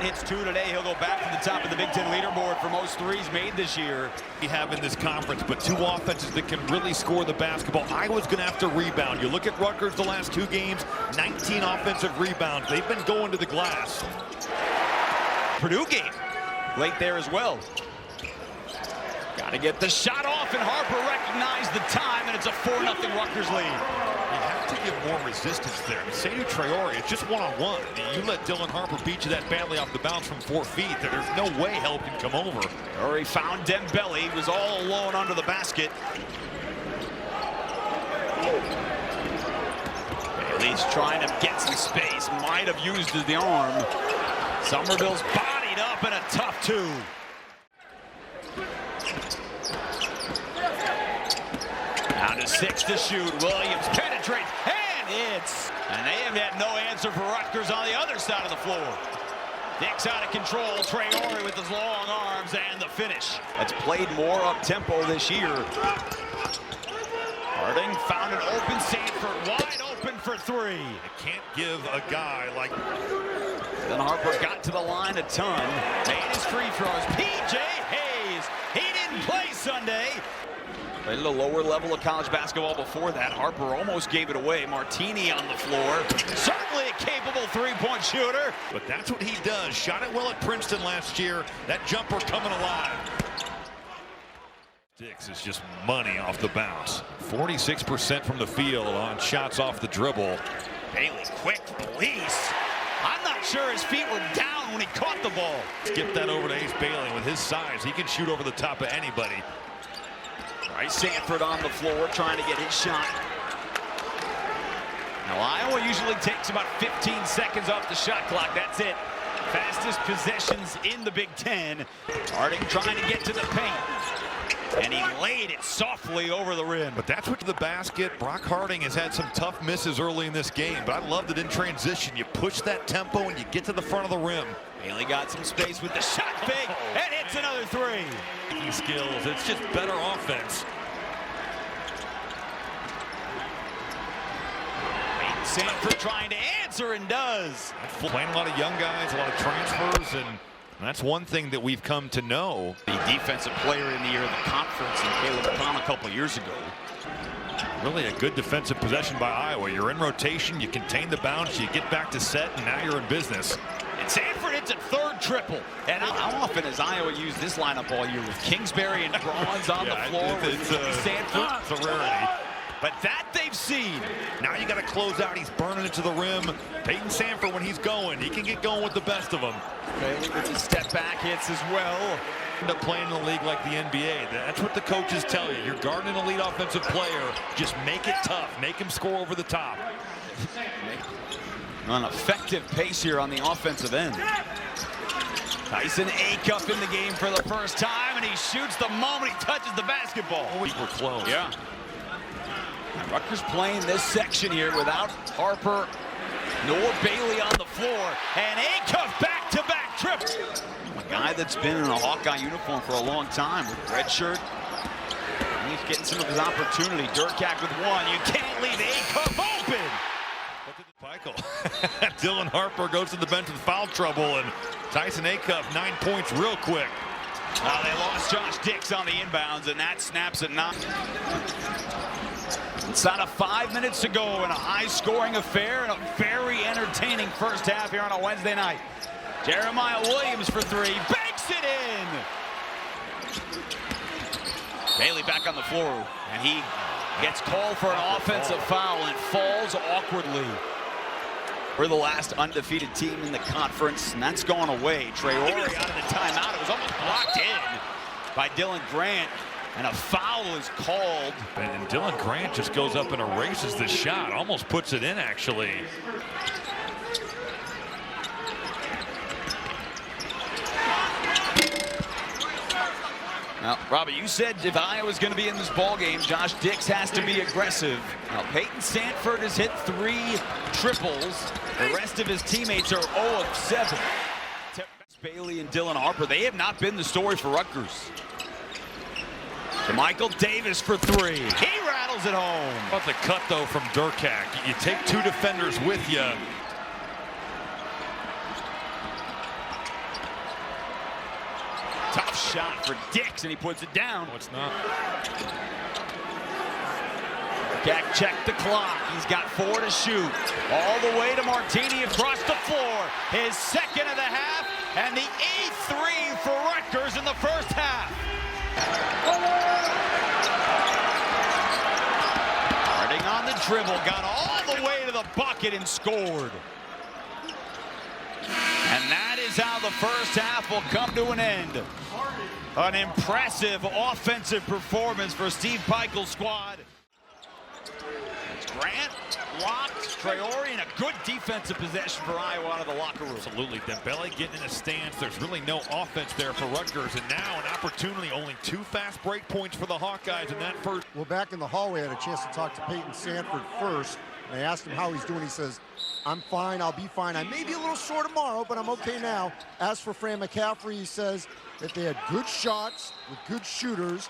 hits 2 today. He'll go back to the top of the Big Ten leaderboard for most threes made this year. We have in this conference, but 2 offenses that can really score the basketball. Iowa's going to have to rebound. You look at Rutgers the last 2 games, 19 offensive rebounds. They've been going to the glass. Purdue game late there as well. Got to get the shot off, and Harper recognized the time, and it's a 4-0 Rutgers lead. You have to give more resistance there. Seydou Traore, it's just one-on-one. You let Dylan Harper beat you that badly off the bounce from 4 feet. There's no way help can come over. Traore found Dembele. He was all alone under the basket. Bailey's trying to get some space. Might have used the arm. Somerville's bodied up in a tough 2. Down to 6 to shoot. Williams penetrates, and hits. And they have had no answer for Rutgers on the other side of the floor. Dick's out of control. Traore with his long arms, and the finish. That's played more up-tempo this year. Harding found an open Sanford, wide open for 3. You can't give a guy like... Then Harper got to the line a ton. Made his free throws. P.J. Hayes. He didn't play Sunday. Played at a lower level of college basketball before that. Harper almost gave it away. Martini on the floor. Certainly a capable 3-point shooter. But that's what he does. Shot it well at Princeton last year. That jumper coming alive. Dix is just money off the bounce. 46% from the field on shots off the dribble. Bailey, quick release. I'm not sure his feet were down when he caught the ball. Skip that over to Ace Bailey. With his size, he can shoot over the top of anybody. Right, Sanford on the floor trying to get his shot. Now Iowa usually takes about 15 seconds off the shot clock. That's it. Fastest possessions in the Big Ten. Harding trying to get to the paint. And he laid it softly over the rim. But that's what the basket. Brock Harding has had some tough misses early in this game, but I loved it in transition. You push that tempo and you get to the front of the rim. Bailey got some space with the shot fake and hits another 3. Skills. It's just better offense. Sanford trying to answer, and does. Playing a lot of young guys, a lot of transfers, and that's one thing that we've come to know. The defensive player in the year of the conference in Caleb Tom a couple years ago. Really a good defensive possession by Iowa. You're in rotation, you contain the bounce, you get back to set, and now you're in business. And Sanford hits a 3rd triple. And how often has Iowa used this lineup all year with Kingsbury and Bronze on the floor with Sanford? It's a rarity. But that they've seen. Now you got to close out. He's burning it to the rim. Peyton Sanford, when he's going, he can get going with the best of them. Bailey with the step back hits as well. End up playing in the league like the NBA. That's what the coaches tell you. You're guarding an elite offensive player. Just make it tough. Make him score over the top. An effective pace here on the offensive end. Tyson Acuff in the game for the first time, and he shoots the moment he touches the basketball. We were close. Yeah. Rutgers playing this section here without Harper nor Bailey on the floor, and Acuff back-to-back triple. A guy that's been in a Hawkeye uniform for a long time with red shirt. He's getting some of his opportunity. Durkak with 1. You can't leave Acuff open. Dylan Harper goes to the bench with foul trouble, and Tyson Acuff 9 points real quick. They lost Josh Dix on the inbounds, and that snaps at 9. Inside of 5 minutes to go in a high-scoring affair and a very entertaining first half here on a Wednesday night. Jeremiah Williams for 3, banks it in. Bailey back on the floor, and he gets called for an offensive foul and falls awkwardly. We're the last undefeated team in the conference, and that's gone away. Traore out of the timeout. It was almost blocked in by Dylan Grant, and a foul is called. And Dylan Grant just goes up and erases the shot, almost puts it in, actually. Now, Robbie, you said if Iowa's going to be in this ball game, Josh Dix has to be aggressive. Now, Peyton Sanford has hit 3 triples. The rest of his teammates are 0 of 7. Bailey and Dylan Harper, they have not been the story for Rutgers. To Michael Davis for 3. He rattles it home. How about the cut, though, from Durkak? You take 2 defenders with you. shot for Dix, and he puts it down. No, it's not. Gak checked the clock. He's got 4 to shoot. All the way to Martini across the floor. His second of the half, and the 8th 3 for Rutgers in the first half. Harding on the dribble, got all the way to the bucket and scored. And that is how the first half will come to an end. An impressive offensive performance for Steve Pikiell's squad. It's Grant, blocked, Traore, and a good defensive possession for Iowa out of the locker room. Absolutely. Dembele getting in a stance. There's really no offense there for Rutgers. And now an opportunity. Only 2 fast break points for the Hawkeyes in that first. Well, back in the hallway, I had a chance to talk to Peyton Sanford first. And I asked him how he's doing. He says, I'm fine, I'll be fine. I may be a little sore tomorrow, but I'm okay now. As for Fran McCaffrey, he says if they had good shots with good shooters.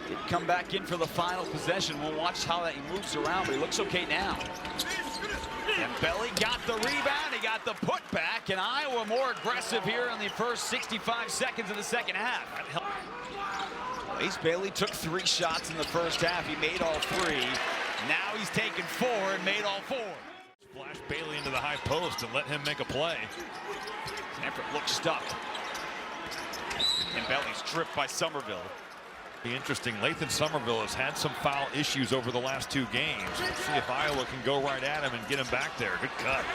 He'd come back in for the final possession. We'll watch how that he moves around, but he looks okay now. Dembele got the rebound, he got the putback, and Iowa more aggressive here in the first 65 seconds of the second half. Ace Bailey took 3 shots in the first half. He made all 3. Now he's taken 4 and made all 4. Flash Bailey into the high post and let him make a play. Sanford looks stuck. Dembele's tripped by Somerville. Be interesting. Lathan Somerville has had some foul issues over the last 2 games. We'll see if Iowa can go right at him and get him back there. Good cut.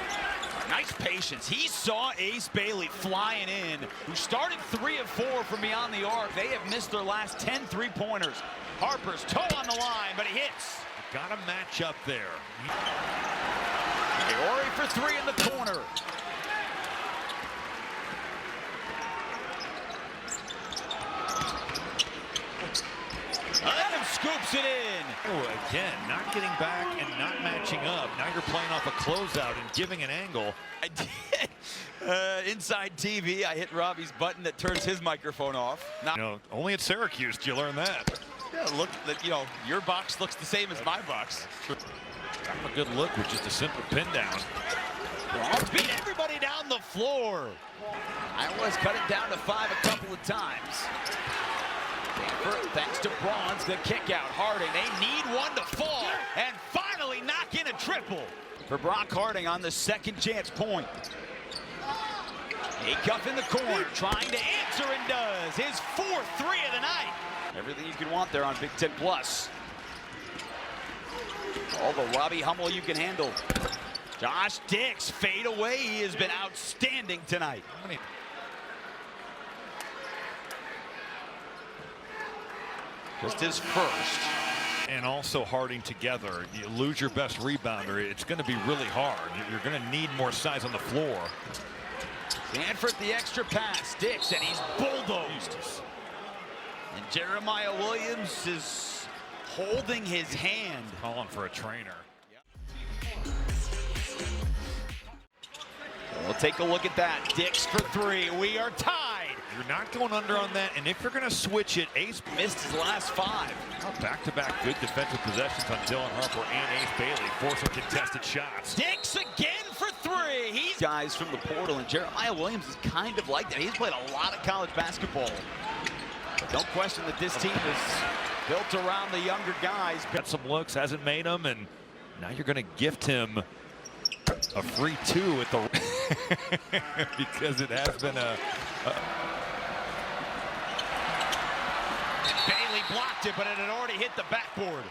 Nice patience. He saw Ace Bailey flying in, who started 3 of 4 from beyond the arc. They have missed their last 10 3-pointers. Harper's toe on the line, but he hits. Got a match up there. Traore for 3 in the corner. Adam scoops it in. Oh, again, not getting back and not matching up. Now you're playing off a closeout and giving an angle. I did. Inside TV, I hit Robbie's button that turns his microphone off. Now, You know, only at Syracuse do you learn that. yeah, look, you know, your box looks the same as my box. Got him a good look with just a simple pin down. Beat everybody down the floor. Iowa's cut it down to 5 a couple of times. Sanford, thanks to Bronze, the kick out. Harding, they need one to fall and finally knock in a triple for Brock Harding on the second chance point. Acuff in the corner, trying to answer and does. His 4th 3 of the night. Everything you could want there on Big Ten Plus. All the Robbie Hummel you can handle. Josh Dix, fade away. He has been outstanding tonight. Just his first. And also Harding together. You lose your best rebounder, it's going to be really hard. You're going to need more size on the floor. Sanford the extra pass. Dix, and he's bulldozed. And Jeremiah Williams is holding his hand. Calling for a trainer. We'll take a look at that. Dix for 3. We are tied. You're not going under on that, and if you're going to switch it, Ace Missed his last 5. back-to-back good defensive possessions on Dylan Harper and Ace Bailey, forcing contested shots. Dix again for 3. He's guys from the portal, and Jeremiah Williams is kind of like that. He's played a lot of college basketball. But don't question that this team is built around the younger guys. Got some looks, hasn't made them, and now you're going to gift him a free 2 at the because it has been a Bailey blocked it, but it had already hit the backboard.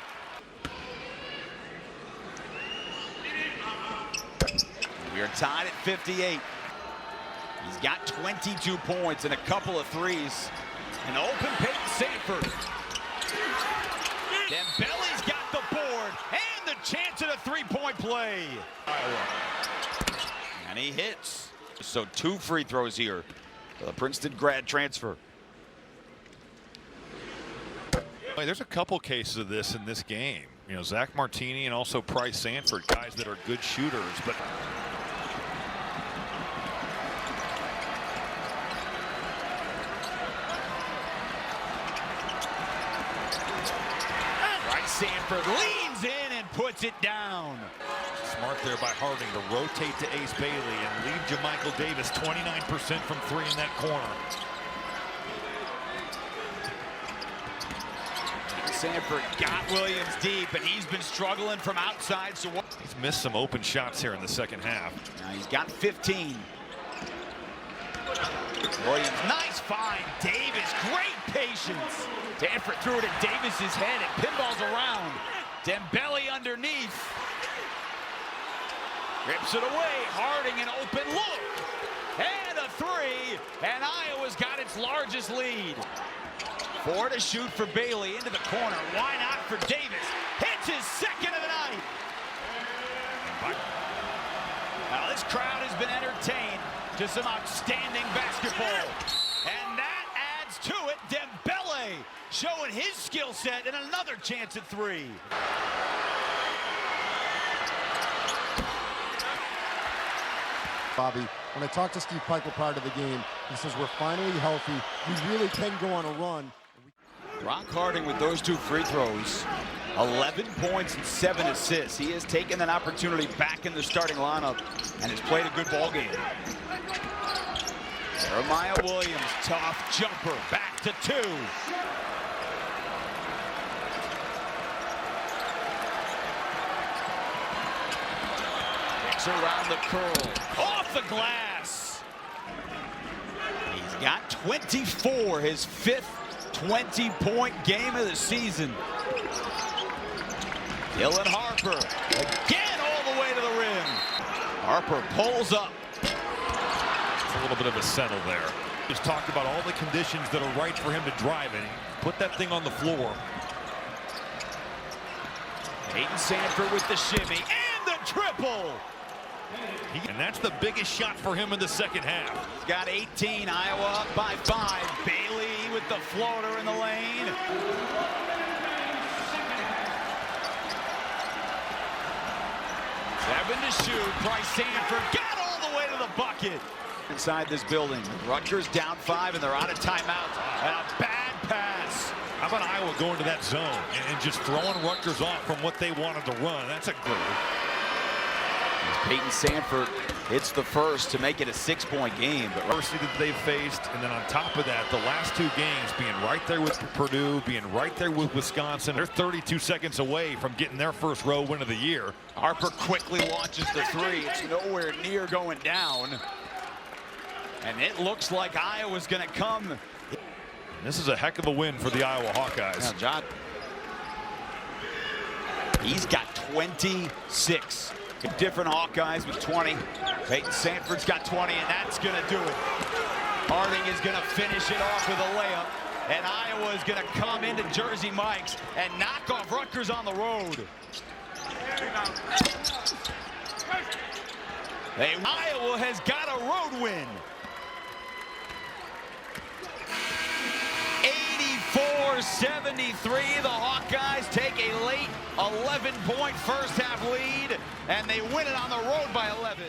We are tied at 58. He's got 22 points and a couple of 3s. An open Peyton Sanford. Dembele's got the board and the chance at a 3-point play. And he hits. So 2 free throws here for the Princeton grad transfer. There's a couple cases of this in this game. You know, Zach Martini and also Price Sanford, guys that are good shooters, but Sanford leans in and puts it down. Smart there by Harding to rotate to Ace Bailey and leave JaMychal Davis 29% from 3 in that corner. Sanford got Williams deep, and he's been struggling from outside. So he's missed some open shots here in the second half. now he's got 15. Williams, nice find. Davis, great patience. Sanford threw it at Davis's head. It pinballs around. Dembele underneath. Rips it away. Harding an open look. And a three. And Iowa's got its largest lead. 4 to shoot for Bailey into the corner. Why not for Davis? Hits his second of the night. Now this crowd has been entertained to some outstanding basketball. And that adds to it. Dembele showing his skill set and another chance at 3. Bobby, when I talked to Steve Pikiell prior to the game, he says we're finally healthy. We really can go on a run. Brock Harding with those 2 free throws. 11 points and 7 assists. He has taken that opportunity back in the starting lineup and has played a good ball game. Jeremiah Williams, tough jumper, back to 2. Kicks around the curl, off the glass. He's got 24, his 5th 20-point game of the season. Dylan Harper, again all the way to the rim. Harper pulls up. A little bit of a settle there. Just talked about all the conditions that are right for him to drive in. Put that thing on the floor. Peyton Sanford with the shimmy and the triple. And that's the biggest shot for him in the second half. He's got 18, Iowa up by 5. Bailey with the floater in the lane. Seven to shoot. Bryce Sanford got all the way to the bucket. Inside this building, Rutgers down 5 and they're out of timeouts. And a bad pass. How about Iowa going to that zone and just throwing Rutgers off from what they wanted to run? That's a good. Peyton Sanford hits the first to make it a 6-point game. But Adversity that they've faced, and then on top of that, the last 2 games being right there with Purdue, being right there with Wisconsin. They're 32 seconds away from getting their first road win of the year. Harper quickly launches the 3. It's nowhere near going down. And it looks like Iowa's going to come. This is a heck of a win for the Iowa Hawkeyes. Now, John, he's got 26. Different Hawkeyes with 20. Peyton Sanford's got 20, and that's going to do it. Harding is going to finish it off with a layup, and Iowa is going to come into Jersey Mike's and knock off Rutgers on the road. Hey, Iowa has got a road win. 84-73, the Hawkeyes take a late 11-point first half lead, and they win it on the road by 11.